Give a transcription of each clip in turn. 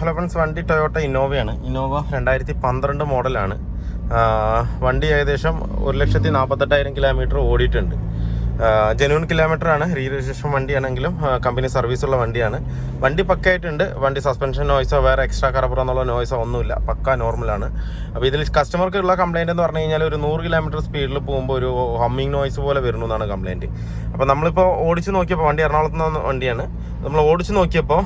Hello friends, വണ്ടി Toyota ഇന്നോവയാണ്. Innova 2012 മോഡലാണ്. വണ്ടി ഏകദേശം 1,48,000 കിലോമീറ്റർ ഓടിയിട്ടുണ്ട്. ജെന്യൂൻ കിലോമീറ്ററാണ്. റീ രജിസ്ട്രേഷൻ വണ്ടിയാണെങ്കിലും കമ്പനി സർവീസുള്ള വണ്ടിയാണ്. വണ്ടി പക്കയായിട്ടുണ്ട്. വണ്ടി സസ്പെൻഷൻ നോയ്സോ വേറെ എക്സ്ട്രാ കറപ്പുറ എന്നുള്ള നോയ്സോ ഒന്നുമില്ല, പക്ക നോർമലാണ്. അപ്പോൾ ഇതിൽ കസ്റ്റമർക്ക് ഉള്ള കംപ്ലയിൻ്റ് എന്ന് പറഞ്ഞു കഴിഞ്ഞാൽ ഒരു 100 കിലോമീറ്റർ സ്പീഡിൽ പോകുമ്പോൾ ഒരു ഹമ്മിങ് നോയ്സ് പോലെ വരുന്നു എന്നാണ് കംപ്ലയിൻറ്റ്. അപ്പോൾ നമ്മളിപ്പോൾ ഓടിച്ച് നോക്കിയപ്പോൾ, വണ്ടി എറണാകുളത്ത് നിന്ന് വണ്ടിയാണ്, നമ്മൾ ഓടിച്ച് നോക്കിയപ്പോൾ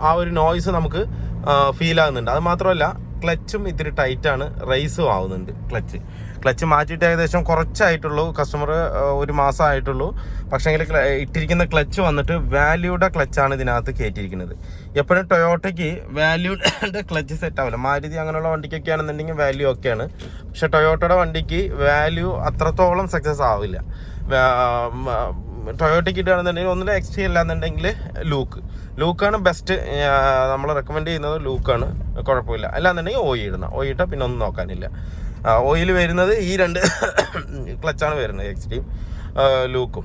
ആ ഒരു നോയ്സ് നമുക്ക് ഫീൽ ആകുന്നുണ്ട്. അത് മാത്രമല്ല ക്ലച്ചും ഇത്തിരി ടൈറ്റാണ്, റൈസും ആവുന്നുണ്ട്. ക്ലച്ച് മാറ്റിയിട്ട് ഏകദേശം കുറച്ചായിട്ടുള്ളൂ, കസ്റ്റമർ 1 മാസമായിട്ടുള്ളൂ. പക്ഷേങ്കിൽ ഇട്ടിരിക്കുന്ന ക്ലച്ച് വന്നിട്ട് വാല്യൂയുടെ ക്ലച്ചാണ് ഇതിനകത്ത് കയറ്റിയിരിക്കുന്നത്. എപ്പോഴും ടൊയോട്ടയ്ക്ക് വാല്യൂയുടെ ക്ലച്ച് സെറ്റ് ആവില്ല. മാരുതി അങ്ങനെയുള്ള വണ്ടിക്കൊക്കെ ആണെന്നുണ്ടെങ്കിൽ വാല്യൂ ഒക്കെയാണ്. പക്ഷെ ടൊയോട്ടയുടെ വണ്ടിക്ക് വാല്യൂ അത്രത്തോളം സക്സസ് ആവില്ല. ടൊയോട്ടയ്ക്ക് ഇടുകയാണെന്നുണ്ടെങ്കിൽ ഒന്നിലും എക്സ്ട്രീ അല്ലാന്നുണ്ടെങ്കിൽ ലൂക്കാണ് ബെസ്റ്റ്. നമ്മൾ റെക്കമെൻഡ് ചെയ്യുന്നത് ലൂക്കാണ്, കുഴപ്പമില്ല. അല്ലാന്നുണ്ടെങ്കിൽ ഓയിൽ ഇട്ടാൽ പിന്നെ ഒന്നും നോക്കാനില്ല. ഓയിൽ വരുന്നത് ഈ 2 ക്ലച്ചാണ് വരുന്നത്, എക്സ്ട്രീം ലൂക്കും.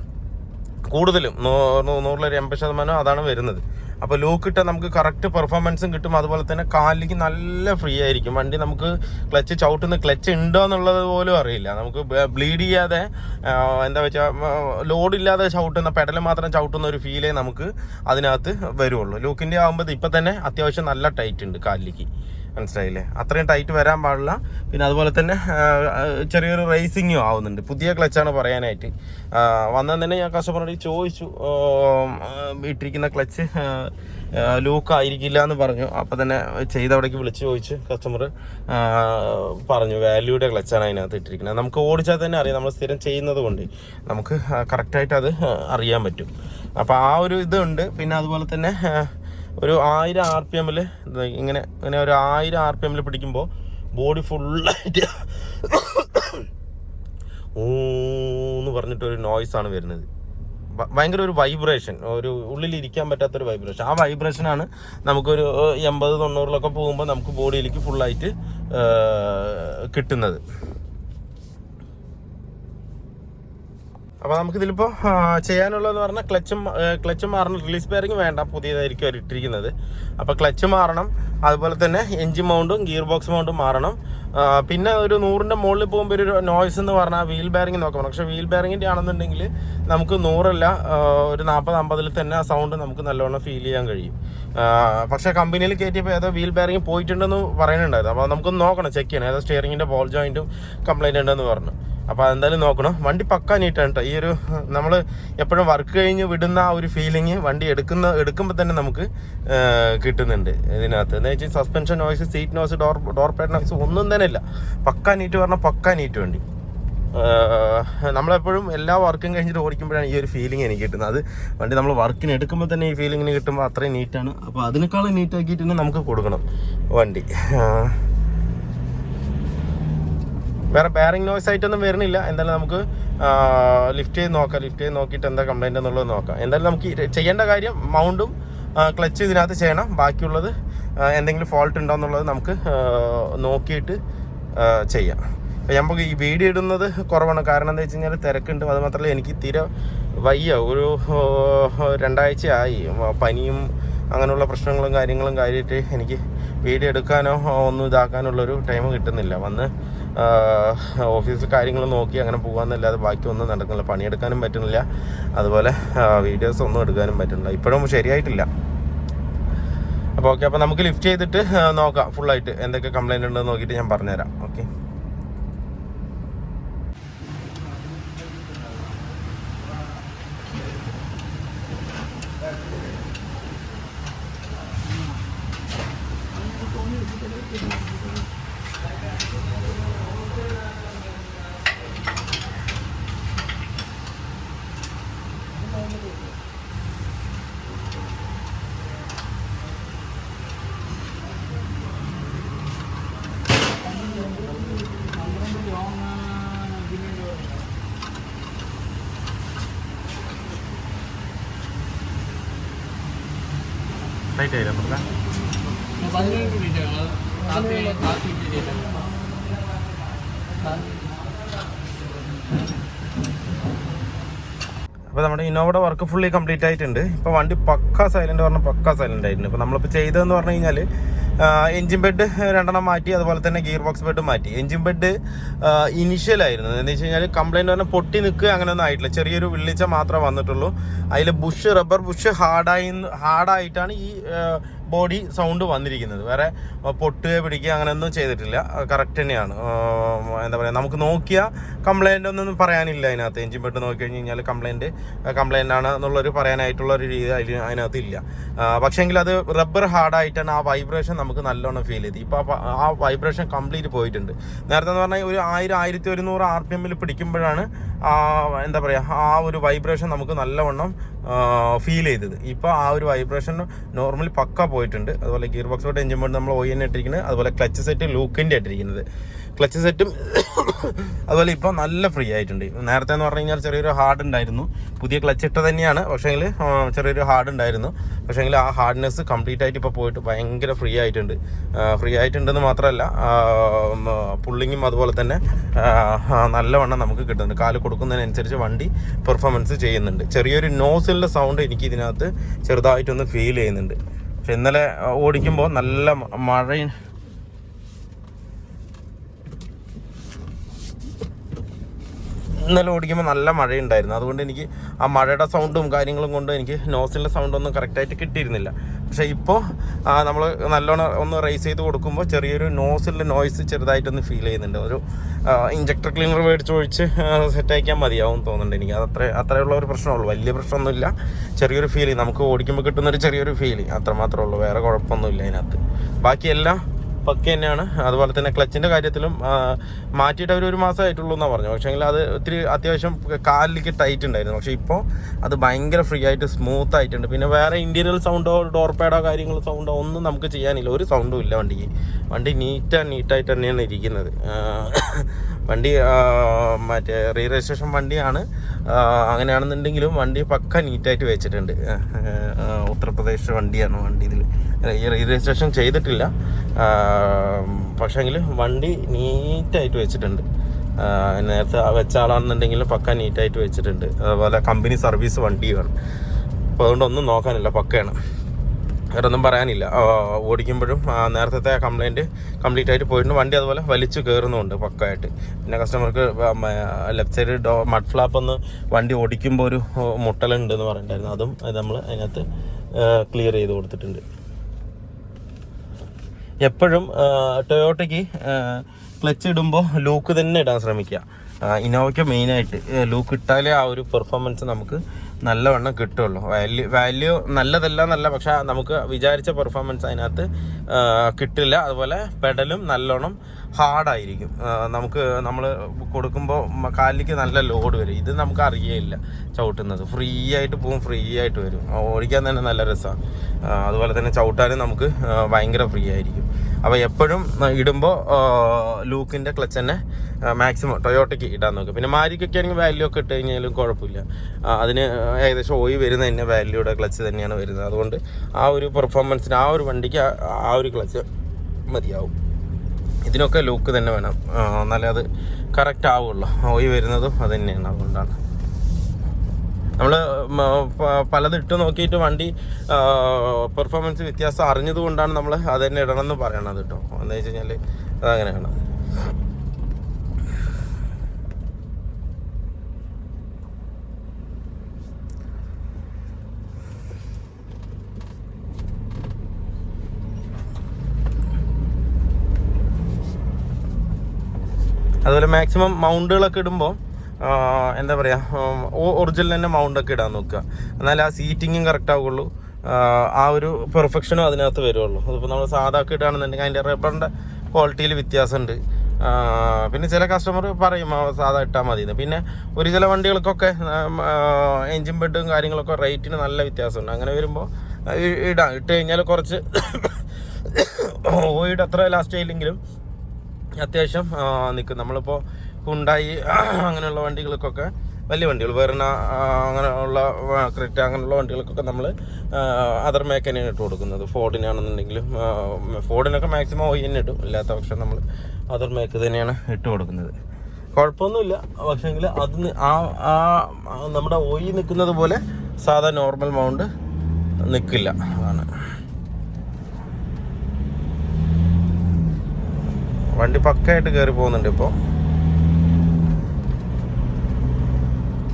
കൂടുതലും 100% അതാണ് വരുന്നത്. അപ്പോൾ ലൂക്ക് ഇട്ടാൽ നമുക്ക് കറക്റ്റ് പെർഫോമൻസും കിട്ടും. അതുപോലെ തന്നെ കാലിലേക്ക് നല്ല ഫ്രീ ആയിരിക്കും വണ്ടി. നമുക്ക് ക്ലച്ച് ഉണ്ടോ എന്നുള്ളത് പോലും അറിയില്ല. നമുക്ക് ബ്ലീഡ് ചെയ്യാതെ, എന്താ വെച്ചാൽ ലോഡില്ലാതെ ചവിട്ടുന്ന, പെഡൽ മാത്രം ചവിട്ടുന്ന ഒരു ഫീലേ നമുക്ക് അതിനകത്ത് വരുള്ളൂ. ലൂക്കിൻ്റെ ആകുമ്പോൾ ഇപ്പം തന്നെ അത്യാവശ്യം നല്ല ടൈറ്റ് ഉണ്ട് കാലിലേക്ക്, മനസ്സിലായില്ലേ? അത്രയും ടൈറ്റ് വരാൻ പാടില്ല. പിന്നെ അതുപോലെ തന്നെ ചെറിയൊരു റേസിങ്ങും ആവുന്നുണ്ട്. പുതിയ ക്ലച്ചാണ് പറയാനായിട്ട് വന്നാൽ തന്നെ ഞാൻ കസ്റ്റമറോട് ചോദിച്ചു, ഇട്ടിരിക്കുന്ന ക്ലച്ച് ലൂക്ക് ആയിരിക്കില്ല എന്ന് പറഞ്ഞു. അപ്പോൾ തന്നെ ചെയ്തവിടേക്ക് വിളിച്ച് ചോദിച്ച് കസ്റ്റമർ പറഞ്ഞു വാല്യൂയുടെ ക്ലച്ചാണ് അതിനകത്ത് ഇട്ടിരിക്കുന്നത്. നമുക്ക് ഓടിച്ചാൽ തന്നെ അറിയാം, നമ്മൾ സ്ഥിരം ചെയ്യുന്നത് കൊണ്ട് നമുക്ക് കറക്റ്റായിട്ട് അത് അറിയാൻ പറ്റും. അപ്പോൾ ആ ഒരു ഇതുണ്ട്. പിന്നെ അതുപോലെ തന്നെ ഒരു 1000 RPM ഇങ്ങനെ ഒരു 1000 RPM പിടിക്കുമ്പോൾ ബോഡി ഫുള്ളായിട്ട് ഊന്ന് പറഞ്ഞിട്ടൊരു നോയ്സാണ് വരുന്നത്. ഭയങ്കര ഒരു വൈബ്രേഷൻ, ഒരു ഉള്ളിലിരിക്കാൻ പറ്റാത്തൊരു വൈബ്രേഷൻ. ആ വൈബ്രേഷനാണ് നമുക്കൊരു 80-90 പോകുമ്പോൾ നമുക്ക് ബോഡിയിലേക്ക് ഫുള്ളായിട്ട് കിട്ടുന്നത്. അപ്പോൾ നമുക്കിതിലിപ്പോൾ ചെയ്യാനുള്ളതെന്ന് പറഞ്ഞാൽ ക്ലച്ച് മാറണം. റിലീസ് ബെയറിംഗ് വേണ്ട, പുതിയതായിരിക്കും അവർ ഇട്ടിരിക്കുന്നത്. അപ്പോൾ ക്ലച്ച് മാറണം. അതുപോലെ തന്നെ എൻജിൻ മൗണ്ടും ഗിയർ ബോക്സ് മൗണ്ടും മാറണം. പിന്നെ ഒരു 100ൻ്റെ മുകളിൽ പോകുമ്പോൾ ഒരു നോയ്സ് എന്ന് പറഞ്ഞാൽ വീൽ ബെയറിംഗ് നോക്കണം. പക്ഷേ വീൽ ബെയറിങ്ങിൻ്റെ ആണെന്നുണ്ടെങ്കിൽ നമുക്ക് 100 ഒരു 40-50 തന്നെ ആ സൗണ്ട് നമുക്ക് നല്ലോണം ഫീൽ ചെയ്യാൻ കഴിയും. പക്ഷേ കമ്പനിയിൽ കയറ്റിയപ്പോൾ ഏതോ വീൽ ബെയറിംഗ് പോയിട്ടുണ്ടെന്ന് പറയുന്നുണ്ടായിരുന്നു. അപ്പോൾ നമുക്കൊന്ന് നോക്കണം, ചെക്ക് ചെയ്യണം. ഏതോ സ്റ്റിയറിങ്ങിൻ്റെ ബോൾ ജോയിൻറ്റും കംപ്ലൈൻറ്റ് ഉണ്ടെന്ന് പറഞ്ഞു. അപ്പോൾ അതെന്തായാലും നോക്കണം. വണ്ടി പക്ക നീറ്റാണ് കേട്ടോ. ഈ ഒരു നമ്മൾ എപ്പോഴും വർക്ക് കഴിഞ്ഞ് വിടുന്ന ആ ഒരു ഫീലിംഗ് വണ്ടി എടുക്കുമ്പോൾ തന്നെ നമുക്ക് കിട്ടുന്നുണ്ട് ഇതിനകത്ത്. എന്ന് വെച്ചാൽ suspension noise, seat noise, door pad noise ഒന്നും തന്നെ ഇല്ല. പക്ക നീറ്റ് പറഞ്ഞാൽ പക്ക നീറ്റ് വണ്ടി. നമ്മളെപ്പോഴും എല്ലാ വർക്കും കഴിഞ്ഞിട്ട് ഓടിക്കുമ്പോഴാണ് ഈ ഒരു ഫീലിംഗ് എനിക്ക് കിട്ടുന്നത്. അത് വണ്ടി നമ്മൾ വർക്കിന് എടുക്കുമ്പോൾ തന്നെ ഈ ഫീലിങ്ങിന് കിട്ടുമ്പോൾ അത്രയും നീറ്റാണ്. അപ്പോൾ അതിനേക്കാളും നീറ്റാക്കിയിട്ട് തന്നെ നമുക്ക് കൊടുക്കണം വണ്ടി. വേറെ ബെയറിംഗ് നോയ്സ് ആയിട്ടൊന്നും വരുന്നില്ല. എന്തായാലും നമുക്ക് ലിഫ്റ്റ് ചെയ്ത് നോക്കിയിട്ട് എന്താ കംപ്ലൈൻറ്റ് എന്നുള്ളത് നോക്കാം. എന്തായാലും നമുക്ക് ചെയ്യേണ്ട കാര്യം മൗണ്ടും ക്ലച്ച് ഇതിനകത്ത് ചെയ്യണം. ബാക്കിയുള്ളത് എന്തെങ്കിലും ഫോൾട്ട് ഉണ്ടോ എന്നുള്ളത് നമുക്ക് നോക്കിയിട്ട് ചെയ്യാം. അപ്പോൾ നമുക്ക് ഈ വീഡിയോ ഇടുന്നത് കുറവാണ്. കാരണം എന്താ വെച്ച് കഴിഞ്ഞാൽ തിരക്കുണ്ട്. അത് മാത്രമല്ല എനിക്ക് തീരെ വയ്യ. ഒരു 2 ആഴ്ചയായി പനിയും അങ്ങനെയുള്ള പ്രശ്നങ്ങളും കാര്യങ്ങളും കാര്യമായിട്ട് എനിക്ക് വീഡിയോ എടുക്കാനോ ഒന്നും ഇതാക്കാനുള്ളൊരു ടൈം കിട്ടുന്നില്ല. വന്ന് ഓഫീസിൽ കാര്യങ്ങൾ നോക്കി അങ്ങനെ പോകാമെന്നല്ലാതെ ബാക്കി ഒന്നും നടക്കുന്നില്ല. പണിയെടുക്കാനും പറ്റുന്നില്ല, അതുപോലെ വീഡിയോസ് ഒന്നും എടുക്കാനും പറ്റുന്നില്ല. ഇപ്പോഴും ശരിയായിട്ടില്ല. അപ്പോൾ ഓക്കെ, അപ്പോൾ നമുക്ക് ലിഫ്റ്റ് ചെയ്തിട്ട് നോക്കാം ഫുള്ളായിട്ട് എന്തൊക്കെ കംപ്ലൈൻറ്റ് ഉണ്ടെന്ന് നോക്കിയിട്ട് ഞാൻ പറഞ്ഞുതരാം. ഓക്കെ. ടൈറ്റ് ആയില്ല പറഞ്ഞ അപ്പോൾ നമ്മുടെ ഇന്നോവയുടെ വർക്ക് ഫുള്ളി കംപ്ലീറ്റ് ആയിട്ടുണ്ട്. ഇപ്പോൾ വണ്ടി പക്കാ സൈലൻറ്റ് പറഞ്ഞാൽ പക്കാ സൈലൻ്റ് ആയിട്ടുണ്ട്. ഇപ്പോൾ നമ്മളിപ്പോൾ ചെയ്തതെന്ന് പറഞ്ഞു കഴിഞ്ഞാൽ എൻജിൻ ബെഡ് 2 മാറ്റി, അതുപോലെ തന്നെ ഗിയർ ബോക്സ് ബെഡ് മാറ്റി. എൻജിൻ ബെഡ് ഇനിഷ്യലായിരുന്നു, എന്താണെന്ന് വെച്ച് കഴിഞ്ഞാൽ കംപ്ലൈൻറ്റ് പറഞ്ഞാൽ പൊട്ടി നിൽക്കുക അങ്ങനെയൊന്നും ആയിട്ടില്ല, ചെറിയൊരു വിള്ളിച്ച മാത്രമേ വന്നിട്ടുള്ളൂ. അതിൽ റബ്ബർ ബുഷ് ഹാർഡായിട്ടാണ് ഈ ബോഡി സൗണ്ട് വന്നിരിക്കുന്നത്. വേറെ പൊട്ടുക പിടിക്കുക അങ്ങനെയൊന്നും ചെയ്തിട്ടില്ല, കറക്റ്റ് തന്നെയാണ്. എന്താ പറയുക, നമുക്ക് നോക്കിയാൽ കംപ്ലൈൻ്റ് ഒന്നും പറയാനില്ല അതിനകത്ത്. എൻജിൻ ബെഡ് നോക്കി കഴിഞ്ഞ് കഴിഞ്ഞാൽ കംപ്ലൈൻ്റ് ആണ് എന്നുള്ളൊരു പറയാനായിട്ടുള്ളൊരു രീതി അതിനകത്ത് ഇല്ല. പക്ഷേങ്കിൽ അത് റബ്ബർ ഹാർഡായിട്ടാണ് ആ വൈബ്രേഷൻ നമുക്ക് നല്ലോണം ഫീൽ ചെയ്ത്. ഇപ്പോൾ ആ വൈബ്രേഷൻ കംപ്ലീറ്റ് പോയിട്ടുണ്ട്. നേരത്തെ എന്ന് പറഞ്ഞാൽ ഒരു 1000-1100 RPM പിടിക്കുമ്പോഴാണ് എന്താ പറയുക ആ ഒരു വൈബ്രേഷൻ നമുക്ക് നല്ലവണ്ണം ഫീൽ ചെയ്തത്. ഇപ്പോൾ ആ ഒരു വൈബ്രേഷൻ നോർമലി പക്ക പോയിട്ടുണ്ട്. അതുപോലെ gear box bed engine bed നമ്മൾ OEN ഇട്ടിരിക്കുന്നത്. അതുപോലെ ക്ലച്ച് സെറ്റ് ലൂക്കിൻ്റെ ഇട്ടിരിക്കുന്നത്. ക്ലച്ച് സെറ്റും അതുപോലെ ഇപ്പോൾ നല്ല ഫ്രീ ആയിട്ടുണ്ട്. നേരത്തെ എന്ന് പറഞ്ഞു കഴിഞ്ഞാൽ ചെറിയൊരു ഹാർഡ് ഉണ്ടായിരുന്നു, പുതിയ ക്ലച്ച് ഇട്ട തന്നെയാണ്, പക്ഷേങ്കിൽ ചെറിയൊരു ഹാർഡ് ഉണ്ടായിരുന്നു. പക്ഷേങ്കിൽ ആ ഹാർഡ്നെസ് കംപ്ലീറ്റ് ആയിട്ട് ഇപ്പോൾ പോയിട്ട് ഭയങ്കര ഫ്രീ ആയിട്ടുണ്ടെന്ന് മാത്രമല്ല പുള്ളിങ്ങും അതുപോലെ തന്നെ നല്ലവണ്ണം നമുക്ക് കിട്ടുന്നുണ്ട്. കാല് കൊടുക്കുന്നതിനനുസരിച്ച് വണ്ടി പെർഫോമൻസ് ചെയ്യുന്നുണ്ട്. ചെറിയൊരു നോസിലിൻ്റെ സൗണ്ട് എനിക്ക് ഇതിനകത്ത് ചെറുതായിട്ടൊന്ന് ഫീൽ ചെയ്യുന്നുണ്ട്. പക്ഷെ ഇന്നലെ ഓടിക്കുമ്പോൾ നല്ല നല്ല മഴയുണ്ടായിരുന്നു. അതുകൊണ്ട് എനിക്ക് ആ മഴയുടെ സൗണ്ടും കാര്യങ്ങളും കൊണ്ട് എനിക്ക് നോസിലിൻ്റെ സൗണ്ടൊന്നും കറക്റ്റായിട്ട് കിട്ടിയിരുന്നില്ല. പക്ഷേ ഇപ്പോൾ നമ്മൾ നല്ലോണം ഒന്ന് റേസ് ചെയ്ത് കൊടുക്കുമ്പോൾ ചെറിയൊരു നോസിലിൻ്റെ നോയ്സ് ചെറുതായിട്ടൊന്ന് ഫീൽ ചെയ്യുന്നുണ്ട്. ഒരു ഇഞ്ചക്ടർ ക്ലീനർ മേടിച്ചൊഴിച്ച് സെറ്റ് അയക്കാൻ മതിയാവും തോന്നുന്നുണ്ട് എനിക്ക്. അത്രയുള്ള ഒരു പ്രശ്നമുള്ളൂ, വലിയ പ്രശ്നമൊന്നുമില്ല. ചെറിയൊരു ഫീലിംഗ് നമുക്ക് ഓടിക്കുമ്പോൾ കിട്ടുന്നൊരു ചെറിയൊരു ഫീലിംഗ് അത്രമാത്രമേ ഉള്ളൂ, വേറെ കുഴപ്പമൊന്നുമില്ല അതിനകത്ത്. ബാക്കിയെല്ലാം പക്ക തന്നെയാണ്. അതുപോലെ തന്നെ ക്ലച്ചിൻ്റെ കാര്യത്തിലും മാറ്റിയിട്ട് അവർ 1 മാസമായിട്ടുള്ളൂ എന്നാണ് പറഞ്ഞു. പക്ഷേ അത് ഒത്തിരി അത്യാവശ്യം കാലിലേക്ക് ടൈറ്റ് ഉണ്ടായിരുന്നു. പക്ഷേ ഇപ്പോൾ അത് ഭയങ്കര ഫ്രീ ആയിട്ട് സ്മൂത്ത് ആയിട്ടുണ്ട്. പിന്നെ വേറെ ഇൻറ്റീരിയൽ സൗണ്ടോ ഡോർ പാഡോ കാര്യങ്ങളോ സൗണ്ടോ ഒന്നും നമുക്ക് ചെയ്യാനില്ല, ഒരു സൗണ്ടും ഇല്ല വണ്ടിക്ക്. വണ്ടി നീറ്റായിട്ട് തന്നെയാണ് ഇരിക്കുന്നത്. വണ്ടി മറ്റേ റീ രജിസ്ട്രേഷൻ വണ്ടിയാണ്, അങ്ങനെയാണെന്നുണ്ടെങ്കിലും വണ്ടി പക്ക നീറ്റായിട്ട് വെച്ചിട്ടുണ്ട്. ഉത്തർപ്രദേശ് വണ്ടിയാണ് വണ്ടി, ഇതിൽ റീ രജിസ്ട്രേഷൻ ചെയ്തിട്ടില്ല. പക്ഷേങ്കിൽ വണ്ടി നീറ്റായിട്ട് വെച്ചിട്ടുണ്ട്. നേരത്തെ വെച്ച ആളാണെന്നുണ്ടെങ്കിലും പക്ക നീറ്റായിട്ട് വെച്ചിട്ടുണ്ട്. അതുപോലെ കമ്പനി സർവീസ് വണ്ടിയാണ്, അപ്പോൾ അതുകൊണ്ട് ഒന്നും നോക്കാനില്ല, പക്കയാണ്, വേറെ ഒന്നും പറയാനില്ല. ഓടിക്കുമ്പോഴും നേരത്തെ കംപ്ലൈൻറ്റ് കംപ്ലീറ്റ് ആയിട്ട് പോയിട്ടുണ്ട്. വണ്ടി അതുപോലെ വലിച്ചു കയറുന്നുമുണ്ട് പക്കമായിട്ട്. പിന്നെ കസ്റ്റമർക്ക് ലെഫ്റ്റ് സൈഡ് മഡ് ഫ്ലാപ്പ് ഒന്ന് വണ്ടി ഓടിക്കുമ്പോൾ ഒരു മുട്ടലുണ്ടെന്ന് പറഞ്ഞിട്ടുണ്ടായിരുന്നു, അതും നമ്മൾ അതിനകത്ത് ക്ലിയർ ചെയ്ത് കൊടുത്തിട്ടുണ്ട്. എപ്പോഴും ടൊയോട്ടയ്ക്ക് ക്ലച്ച് ഇടുമ്പോൾ ലൂക്ക് തന്നെ ഇടാൻ ശ്രമിക്കുക. ഇന്നോവയ്ക്ക് മെയിനായിട്ട് ലൂക്ക് ഇട്ടാലേ ആ ഒരു പെർഫോമൻസ് നമുക്ക് നല്ലവണ്ണം കിട്ടുള്ളൂ. വാല്യൂ നല്ലതല്ല, പക്ഷേ നമുക്ക് വിചാരിച്ച പെർഫോമൻസ് അതിനകത്ത് കിട്ടില്ല. അതുപോലെ പെഡലും നല്ലോണം ഹാർഡായിരിക്കും. നമ്മൾ കൊടുക്കുമ്പോൾ കാലിലേക്ക് നല്ല ലോഡ് വരും. ഇത് നമുക്ക് അറിയേയില്ല, ചവിട്ടുന്നത് ഫ്രീ ആയിട്ട് പോവും, ഫ്രീ ആയിട്ട് വരും, ഓടിക്കാൻ തന്നെ നല്ല രസമാണ്. അതുപോലെ തന്നെ ചവിട്ടാനും നമുക്ക് ഭയങ്കര ഫ്രീ ആയിരിക്കും. അപ്പോൾ എപ്പോഴും ഇടുമ്പോൾ ലൂക്കിൻ്റെ ക്ലച്ച് തന്നെ മാക്സിമം ടൊയോട്ടയ്ക്ക് ഇടാൻ നോക്കുക. പിന്നെ മാരിക്കൊക്കെ ആണെങ്കിൽ വാല്യൂ ഒക്കെ ഇട്ട് കഴിഞ്ഞാലും കുഴപ്പമില്ല, അതിന് ഏകദേശം ഓയി വരുന്ന തന്നെ വാല്യൂയുടെ ക്ലച്ച് തന്നെയാണ് വരുന്നത്. അതുകൊണ്ട് ആ ഒരു പെർഫോമൻസിന് ആ ഒരു വണ്ടിക്ക് ആ ഒരു ക്ലച്ച് മതിയാവും. ഇതിനൊക്കെ ലൂക്ക് തന്നെ വേണം, എന്നാലേ അത് കറക്റ്റ് ആവുള്ളൂ. ഓയി വരുന്നതും അത് തന്നെയാണ്. അതുകൊണ്ടാണ് നമ്മൾ പലത് ഇട്ട് നോക്കിയിട്ട് വണ്ടി പെർഫോമൻസ് വ്യത്യാസം അറിഞ്ഞതുകൊണ്ടാണ് നമ്മൾ അത് തന്നെ ഇടണമെന്ന് പറയണത് കേട്ടോ. എന്താ വെച്ച് കഴിഞ്ഞാൽ അതങ്ങനെയാണ്. അതുപോലെ മാക്സിമം മൗണ്ടുകളൊക്കെ ഇടുമ്പോൾ എന്താ പറയുക, ഒറിജിനൽ തന്നെ മൗണ്ടൊക്കെ ഇടാൻ നോക്കുക, എന്നാലും ആ സീറ്റിങ്ങും കറക്റ്റ് ആവുള്ളൂ, ആ ഒരു പെർഫെക്ഷനും അതിനകത്ത് വരുള്ളൂ. അതിപ്പോൾ നമ്മൾ സാധാക്കി ഇടുകയാണെന്നുണ്ടെങ്കിൽ അതിൻ്റെ റബ്ബറിൻ്റെ ക്വാളിറ്റിയിൽ വ്യത്യാസമുണ്ട്. പിന്നെ ചില കസ്റ്റമർ പറയും സാധാ ഇട്ടാൽ മതി എന്ന്. പിന്നെ ഒരു ചില വണ്ടികൾക്കൊക്കെ എൻജിൻ ബെഡും കാര്യങ്ങളൊക്കെ റേറ്റിന് നല്ല വ്യത്യാസമുണ്ട്. അങ്ങനെ വരുമ്പോൾ ഇട്ട് കഴിഞ്ഞാൽ കുറച്ച് ഓയിഡ് അത്ര ലാസ്റ്റ് ആയില്ലെങ്കിലും അത്യാവശ്യം നിൽക്കും. നമ്മളിപ്പോൾ ഹുണ്ടായി അങ്ങനെയുള്ള വണ്ടികൾക്കൊക്കെ, വലിയ വണ്ടികൾ വെർണ അങ്ങനെയുള്ള ക്രെറ്റ അങ്ങനെയുള്ള വണ്ടികൾക്കൊക്കെ നമ്മൾ അതർ മേക്കനെയാണ് ഇട്ട് കൊടുക്കുന്നത്. ഫോർഡിനാണെന്നുണ്ടെങ്കിലും ഫോർഡിനൊക്കെ മാക്സിമം OEN ഇടും, ഇല്ലാത്ത പക്ഷം നമ്മൾ അതർ മേക്ക് തന്നെയാണ് ഇട്ട് കൊടുക്കുന്നത്. കുഴപ്പമൊന്നുമില്ല. പക്ഷേങ്കിൽ അത് നമ്മുടെ ഓയി നിൽക്കുന്നത് പോലെ സാധാ നോർമൽ മൗണ്ട് നിൽക്കില്ല. അതാണ് വണ്ടി പക്കയായിട്ട് കയറി പോകുന്നുണ്ട്. ഇപ്പോൾ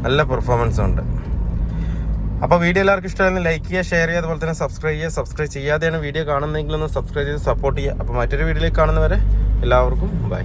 നല്ല പെർഫോമൻസ് ഉണ്ട്. അപ്പോൾ വീഡിയോ എല്ലാവർക്കും ഇഷ്ടമായിരുന്നു ലൈക്ക് ചെയ്യുക, ഷെയർ ചെയ്യുക, അതുപോലെ തന്നെ സബ്സ്ക്രൈബ് ചെയ്യാതെയാണ് വീഡിയോ കാണുന്നതെങ്കിൽ ഒന്ന് സബ്സ്ക്രൈബ് ചെയ്ത് സപ്പോർട്ട് ചെയ്യുക. അപ്പോൾ മറ്റൊരു വീഡിയോയിലേക്ക് കാണുന്നവരെ എല്ലാവർക്കും ബൈ.